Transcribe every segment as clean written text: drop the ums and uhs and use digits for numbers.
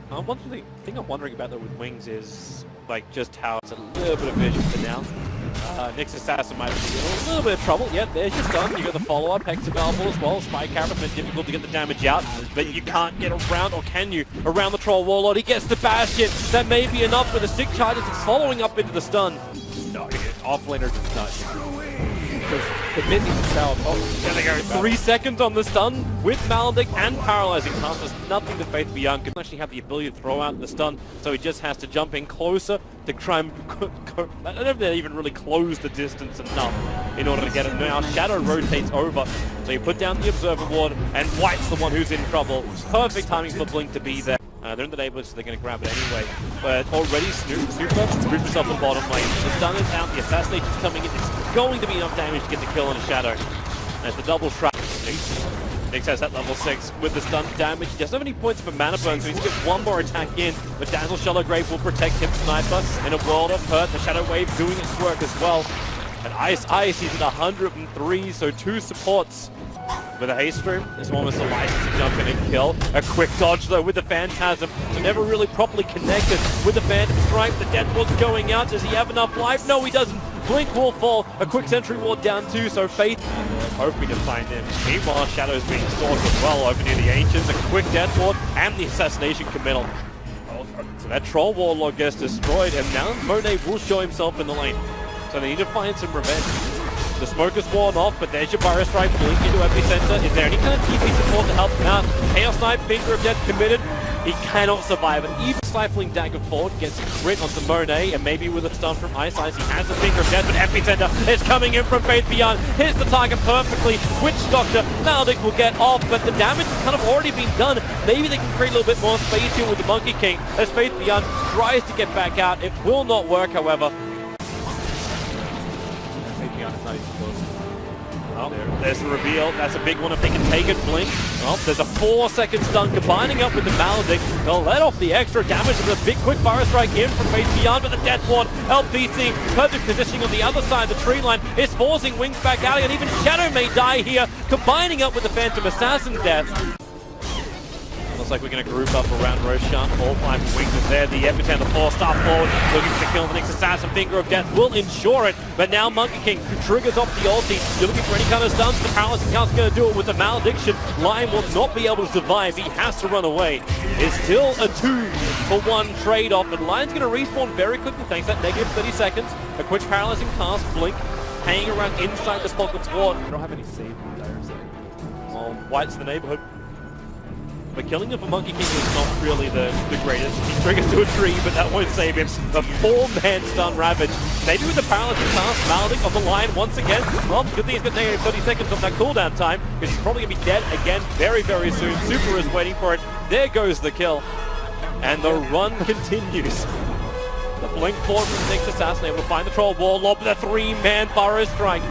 One thing I'm wondering about though with Wings is like just how it's a little bit of vision for now. Nyx Assassin might be in a little bit of trouble. Yep, there's your stun. You got the follow-up. Hex available as well. Spike Carapace been difficult to get the damage out, but you can't get around, or can you? Around the Troll Warlord. He gets the Bastion. That may be enough with the stick charges following up into the stun. No, offlaner does not. Because the mid is powered. Oh, there they go. 3 seconds on the stun with Maledict and Paralyzing Cast. There's nothing that Faith Beyond can actually have the ability to throw out the stun, so he just has to jump in closer to try and I don't know if they even really close the distance enough in order to get it. Now Shadow rotates over, so you put down the Observer Ward, and White's the one who's in trouble. Perfect timing for Blink to be there. They're in the neighborhood, so they're going to grab it anyway. But already Super moved himself to the bottom lane. The stun is out, the assassination's coming in. It's going to be enough damage to get the kill on a Shadow. And it's the double trap. Nyx has that level 6 with the stun damage. He doesn't have any points for mana burn, so he needs to get one more attack in. But Dazzle Shallow Grave will protect him, Sniper. In a world of hurt, the Shadow Wave doing its work as well. And Ice, he's at 103, so 2 supports. With a haste stream, it's almost a license to jump in and kill. A quick dodge though with the Phantasm, so never really properly connected with the Phantom Strike. The Deadward's going out. Does he have enough life? No, he doesn't. Blink will fall. A quick Sentry Ward down too, so Faith hoping to find him. Meanwhile, Shadow's being stalked as well over near the Ancients. A quick Deadward and the Assassination committal. So that Troll Warlord gets destroyed, and now Monet will show himself in the lane. So they need to find some revenge. The smoke is worn off, but there's your Burrow Strike, Blink into Epicenter. Is there any kind of TP support to help him out? Chaos Knight, Finger of Death committed. He cannot survive it. Even Stifling Dagger forward gets a crit onto Monet, and maybe with a stun from Ice, he has a Finger of Death, but Epicenter is coming in from Faith Beyond. Hits the target perfectly. Witch Doctor, Maledict will get off, but the damage has kind of already been done. Maybe they can create a little bit more space here with the Monkey King as Faith Beyond tries to get back out. It will not work, however. Oh, there's the reveal. That's a big one if they can take it. Blink. Oh, there's a 4-second stun combining up with the Maledict. They'll let off the extra damage with a big quick Burrow Strike in from Faith Beyond, but the Death Ward, LPC, perfect positioning on the other side of the tree line is forcing Wings back out, and even Shadow may die here, combining up with the Phantom Assassin death. Looks like we're going to group up around Roshan. All 5 Wings is there. The Epicenter 4-star forward, looking for the kill. The Nyx Assassin, Finger of Death will ensure it. But now Monkey King triggers off the ulti. You're looking for any kind of stuns. The Paralyzing Cast's going to do it with the Malediction. Lion will not be able to survive. He has to run away. It's still a 2-for-1 trade-off. And Lion's going to respawn very quickly thanks to that negative 30 seconds. A quick Paralyzing Cast, Blink, hanging around inside the pocket's ward. We don't have any save players there. Well, White's the neighborhood. The killing of a Monkey King is not really the greatest. He triggers to a tree, but that won't save him. The 4-man stun Ravage. Maybe with the Paralyzing Cast, Maledict on the line once again. Well, good thing he's got negative 30 seconds on that cooldown time, because he's probably going to be dead again very, very soon. Super is waiting for it. There goes the kill. And the run continues. The Blink forward from Nyx Assassin, able to find the Troll Warlord with a 3-man Burrow Strike.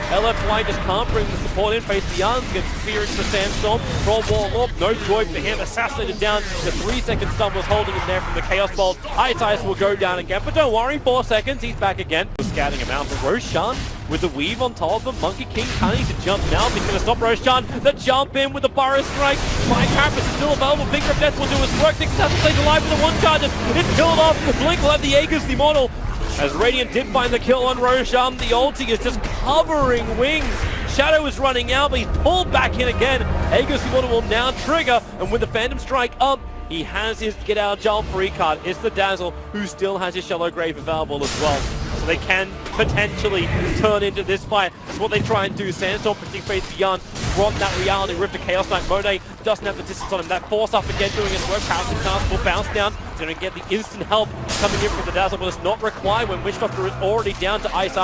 LFY just can't bring the support in. Faith Beyond gets experienced for Sandstorm. Troll Warlord, no joy for him. Assassinated down. The 3-second stun was holding him there from the Chaos Bolt. Ice will go down again, but don't worry, 4 seconds, he's back again. Scouting him out, but Roshan with the weave on top of him. Monkey King can't need to jump now. He's going to stop Roshan. The jump in with the Burrow Strike. Spike Carapace is still available. Finger of Death will do his work. Nyx Assassin stays alive with the 1 charge. It's killed off. Blink will have the Aegis, the Immortal. As Radiant did find the kill on Roshan, the ulti is just covering Wings. Shadow is running out, but he's pulled back in again. Aegis Immortal will now trigger, and with the Phantom Strike up, he has his get out of jail free card. It's the Dazzle, who still has his Shallow Grave available as well. So they can potentially turn into this fight. That's what they try and do. Sandstorm protecting Faith Beyond from that reality rift to Chaos Knight. Monet doesn't have the distance on him. That force up again doing his work. Paralyzing Cast will bounce down. He's going to get the instant help coming in from the Dazzle, but it's not required when Witch Doctor is already down to Ice.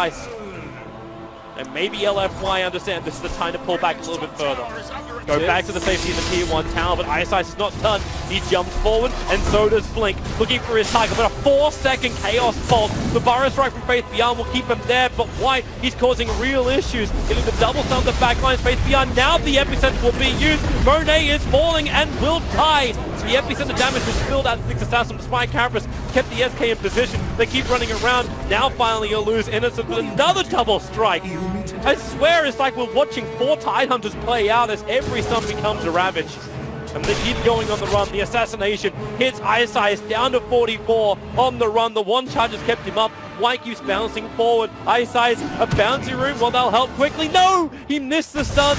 And maybe LFY understand this is the time to pull back a little bit further. Go back to the safety of the tier 1 tower, but Ice is not done. He jumps forward, and so does Blink, looking for his target, but a 4-second Chaos Bolt. The Burrow Strike from Faith Beyond will keep him there, but White, he's causing real issues. Getting the double stun the backline, Faith Beyond. Now the Epicenter will be used. Monet is falling and will die. The Epicenter damage was spilled out to Nyx Assassin. Spike Carapace kept the SK in position. They keep running around. Now finally you'll lose Innocent with another double strike. I swear it's like we're watching 4 Tidehunters play out as every stun becomes a Ravage. and they keep going on the run. The assassination hits Ice Ice down to 44 on the run. The one charge has kept him up. White keeps bouncing forward. Ice Ice, a bouncy room. Well, they'll help quickly. No! He missed the stun.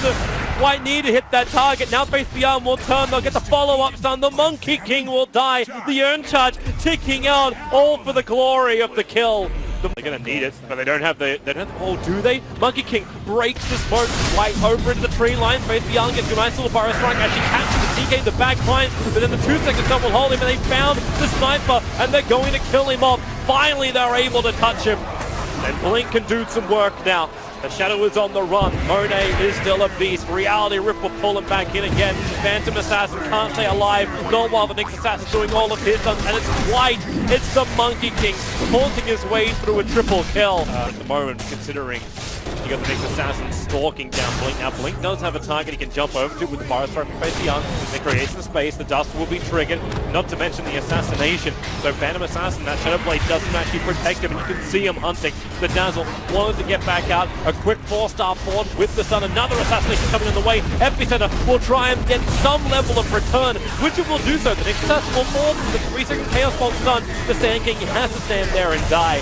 White need to hit that target. Now Faith Beyond will turn. They'll get the follow-up stun. The Monkey King will die. The Urn Charge ticking out, all for the glory of the kill. They're going to need it, but they don't have the... Oh, do they? Monkey King breaks the smoke. White over into the tree line. Faith Beyond gets a nice little burrow strike. Actually catches the DK in the back line, but then the 2-second stun will hold him, and they found the sniper, and they're going to kill him off. Finally, they're able to touch him. And Blink can do some work now. The Shadow is on the run. Monet is still a beast. Reality Rip will pull him back in again. Phantom Assassin can't stay alive. Not while the next Assassin's doing all of his stuns. And it's White. It's the Monkey King haunting his way through a triple kill. At the moment, considering you got the next Assassin stalking down Blink. Now Blink does have a target he can jump over to with the Fire Strike from Faith Beyond. It creates the space. The dust will be triggered. Not to mention the assassination. So Phantom Assassin, that Shadow Blade doesn't actually protect him, and you can see him hunting. The Dazzle wanted to get back out. A quick 4-star forward with the stun. Another assassination coming in the way. Epicenter will try and get some level of return, which it will do so. The next assassin will fall from the 3-second Chaos Bolt stun. The Sand King has to stand there and die.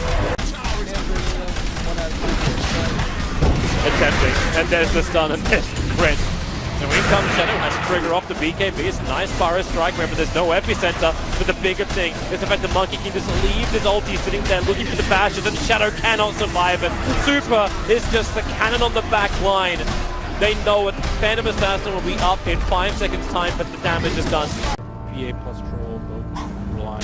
Attempting, and there's the stun, and there's Brent. So in comes Shadow, has to trigger off the BKB. It's a nice Burrow Strike. Remember, there's no epicenter, but the bigger thing is the fact the Monkey King just leaves his ulti sitting there looking for the bashes, and Shadow cannot survive it. Super is just the cannon on the back line. They know it. Phantom Assassin will be up in 5 seconds time, but the damage is done. PA plus troll, both relying.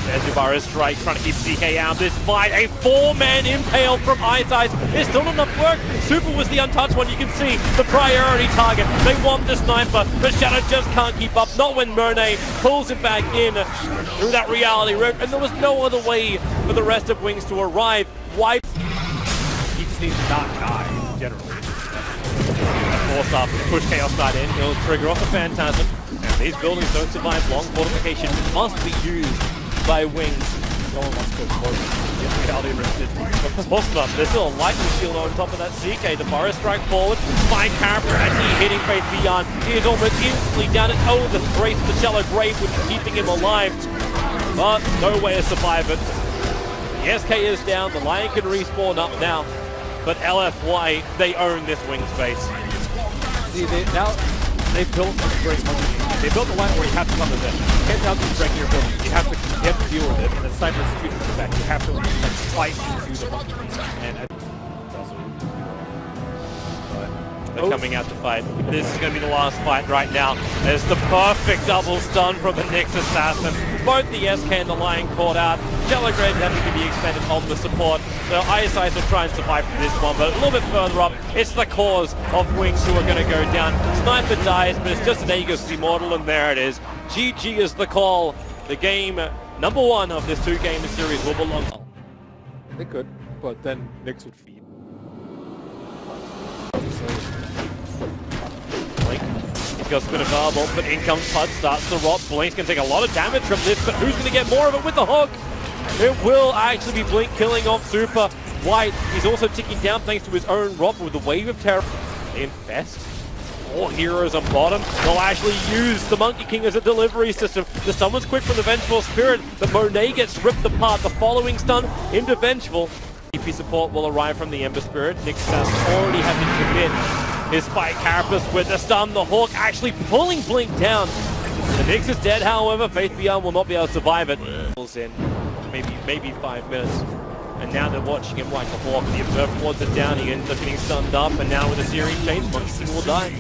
There's your Burrow Strike, trying to keep DK out of this fight. A 4-man impale from Ice Ice. It's still not enough work. Super was the untouched one. You can see the priority target. They want the sniper, but Shadow just can't keep up. Not when Monet pulls him back in through that reality rip, and there was no other way for the rest of Wings to arrive. Wipe. He just needs a dark eye, generally. Force up, push Chaos Knight in. He'll trigger off the Phantasm. And these buildings don't survive long. Fortification must be used by Wings. No one wants to go close. Reality Rifted. There's still a lightning shield on top of that CK. The Burrow Strike forward. Spike character actually hitting Faith Beyond. He is almost instantly down at the grace of the Shallow Grave, which is keeping him alive. But no way to survive it. The SK is down. The Lion can respawn up now. But LFY, they own this Wing space. See, they've built a great Monkey King. They built a line where you have to come to them. You can't have to break your building. You have to deal with it. And then Cypher's shooting from the back. You have to fight into the Monkey King. And they're coming out to fight. This is going to be the last fight right now. There's the perfect double stun from the next Assassin. Both the SK and the Lion caught out. Shallow Grave having to be expended on the support. So Ice Ice will try and survive from this one, but a little bit further up, it's the cause of Wings who are going to go down. Sniper dies, but it's just an Aegis Immortal, and there it is. GG is the call. The game number 1 of this 2-game series will belong. they could, but then Nyx would feed. Blink. He's got spin available, but in comes Pud, starts to rot. Blink's going to take a lot of damage from this, but who's going to get more of it with the hook? It will actually be Blink killing off Super. White, he's also ticking down thanks to his own rot with the Wave of Terror. They infest. 4 heroes on bottom. They'll actually use the Monkey King as a delivery system. The stun was quick from the Vengeful Spirit, but Monet gets ripped apart. The following stun into Vengeful. EP support will arrive from the Ember Spirit. Nyx already having to commit his Spike Carapace with the stun. The Hawk actually pulling Blink down. The Nyx is dead, however. Faith Beyond will not be able to survive it. In maybe 5 minutes. And now they're watching him like a hawk. The Observer Wards are down. He ends up getting stunned up. And now with a series change, Monkey King will die.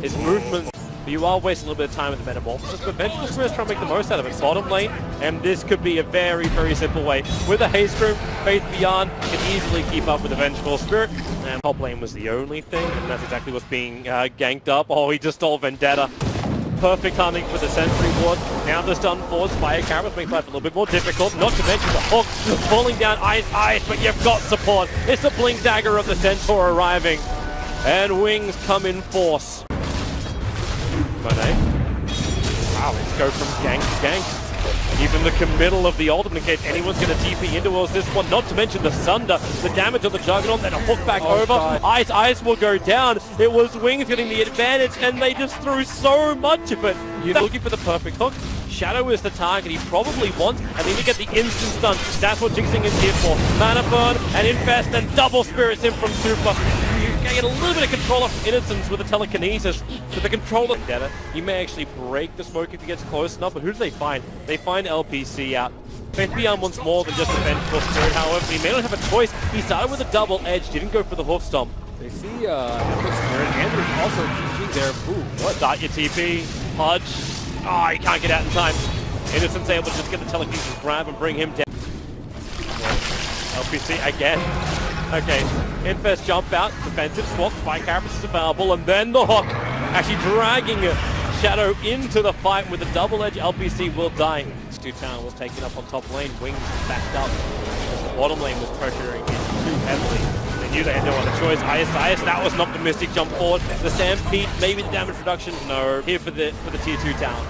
His movement, you are wasting a little bit of time with the Metamorphosis, but Vengeful Spirit's trying to make the most out of it. Bottom lane, and this could be a very, very simple way. With a Haste Room, Faith Beyond can easily keep up with the Vengeful Spirit. And top lane was the only thing, and that's exactly what's being ganked up. Oh, he just stole Vendetta. Perfect timing for the Sentry Ward. Now the stun forwards, Fire Carapace makes life a little bit more difficult. Not to mention the hook falling down Ice, but you've got support. It's the Blink Dagger of the Centaur arriving. And Wings come in force. Monet. Wow, let's go from gank to gank. Even the committal of the ultimate in case anyone's going to TP into us this one, not to mention the Sunder, the damage on the Juggernaut, then a hook back over. God. Ice will go down. It was Wings getting the advantage, and they just threw so much of it. You're looking for the perfect hook. Shadow is the target he probably wants, and then you get the instant stun. That's what Jinxing is here for. Mana burn and Infest, and double spirits in from Super. You get a little bit of control of Innocence with the telekinesis. But the controller, you may actually break the smoke if he gets close enough, but who do they find? They find LPC out. Faith Beyond wants more than just a vengeful spirit, however, he may not have a choice. He started with a double edge, didn't go for the hoof stomp. They see Ember Spirit, and there's also GG there. Ooh, what? Start your TP, Pudge. Oh, he can't get out in time. Innocent's able to just get the telekinesis grab and bring him down. LPC again. Okay, Infest jump out, defensive swap, Spike Carapace is available, and then the hook. Actually dragging Shadow into the fight with a double edge. LPC will die. Stu Town was taken up on top lane, Wings backed up. As the bottom lane was pressuring in too heavily. They knew they had no other choice. Ice, that was an optimistic jump forward. The Stampede, maybe the damage reduction. No, here for the tier 2 town.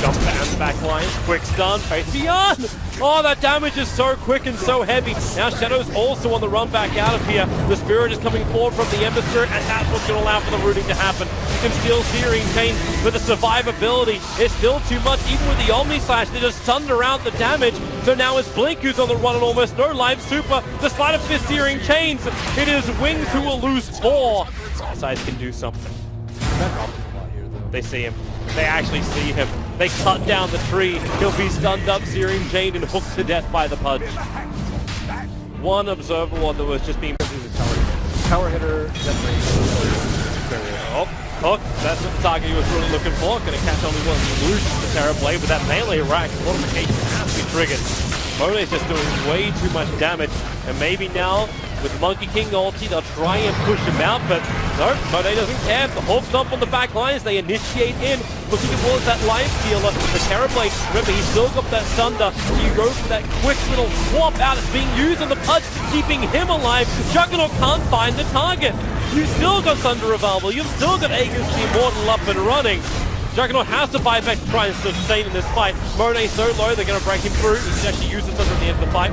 Jump down the back line, quick stun, Faith Beyond! Oh, that damage is so quick and so heavy. Now Shadow's also on the run back out of here. The Spirit is coming forward from the Ember Spirit, and that's what's going to allow for the rooting to happen. You can still Searing Chain, but the survivability is still too much. Even with the Omni Slash, they just thunder out the damage. So now it's Blink who's on the run and almost no life. Super, despite of his Searing Chains, it is Wings who will lose 4. Size can do something. They see him. They actually see him. They cut down the tree. He'll be stunned up, Searing Chained, and hooked to death by the Pudge. One observable that was just being... Power hitter, definitely. Oh, hook. That's what the target he was really looking for. Gonna catch only one illusion to Terrorblade, but that melee rack fortification has to be triggered. Monet's just doing way too much damage, and maybe now with Monkey King ulti, they'll try and push him out, but no, Monet doesn't care. The Hawk Stomp on the back lines, they initiate in, looking towards that life stealer. The Terrorblade, remember, he's still got that Sunder, so you go for that quick little swap out. It's being used on the Pudge, keeping him alive. Juggernaut can't find the target. You've still got Sunder available, you've still got Aegis the Immortal up and running. Juggernaut has to buy back to try and sustain in this fight. Monet's so low, they're going to break him through. He can actually use this under the end of the fight.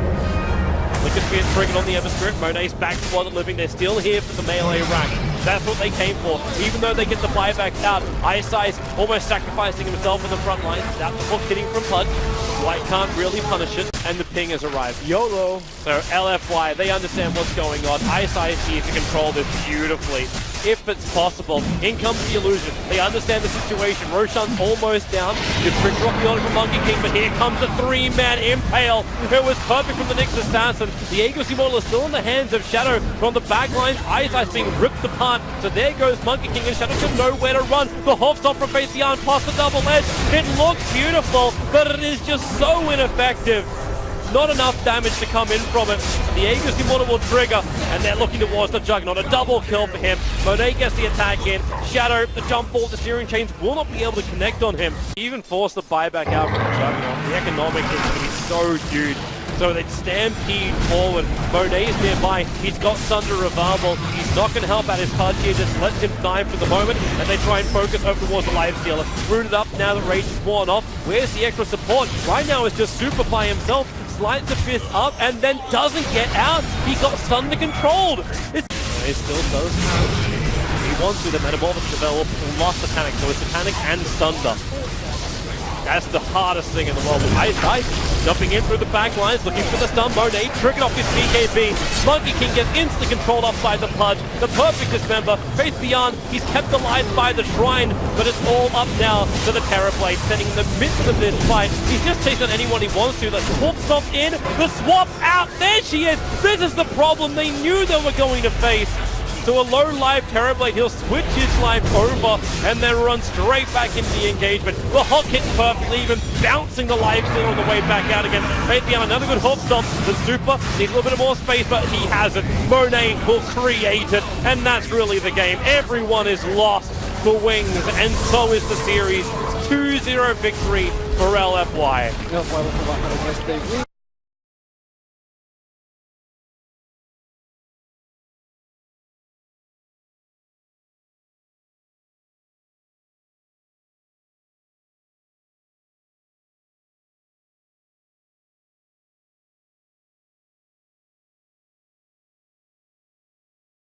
Liquid Spear triggered on the Ember Spirit. Monet's back to while living. They're still here for the melee rack. That's what they came for. Even though they get the buyback out, Ice almost sacrificing himself on the front line. Without the hook hitting from Pudge. White can't really punish it, and the ping has arrived. YOLO. So LFY, they understand what's going on. Ice needs to control this beautifully. If it's possible. In comes the illusion. They understand the situation. Roshan's almost down. You trick off the order from Monkey King, but here comes the 3-man impale. It was perfect from the Nyx Assassin. The Aegis Immortal is still in the hands of Shadow. From the back lines, Ice being ripped apart. So there goes Monkey King, and Shadow can know where to run. The Hawk Stomp from Faith Beyond past the double edge. It looks beautiful, but it is just so ineffective. Not enough damage to come in from it. The Aegis Immortal will trigger, and they're looking towards the Juggernaut. A double kill for him. Monet gets the attack in. Shadow, the jump ball, the Searing Chains will not be able to connect on him. Even force the buyback out from the Juggernaut. The economics is going to be so huge. So they stampede forward. Monet is nearby. He's got Sunder available. He's not going to help out his Pudge here. Just lets him die for the moment. And they try and focus over towards the Life Stealer. Rooted up now that Rage is worn off. Where's the extra support? Right now it's just Super by himself. Slides the fist up and then doesn't get out. He got Sunder controlled. He still does have. He wants to. The Metamorphosis develop lost the panic. So it's the panic and Sunder. That's the hardest thing in the world. Ice jumping in through the back lines, looking for the stun. Monet triggered off his BKB. Monkey King gets instantly controlled upside the Pudge. The perfect dismember. Faith Beyond, he's kept alive by the shrine, but it's all up now to the Terrorblade, standing in the midst of this fight. He's just chasing anyone he wants to. The swap stomp in, the swap out. There she is. This is the problem they knew they were going to face. So a low life Terrorblade, he'll switch his life over and then run straight back into the engagement. The hook hits perfectly, even bouncing the life steal on the way back out again. Faith Beyond, another good hook stomp. The Super needs a little bit more space, but he has it. Monet will create it, and that's really the game. Everyone is lost for Wings, and so is the series. 2-0 victory for LFY. LFY looking like a nice big win.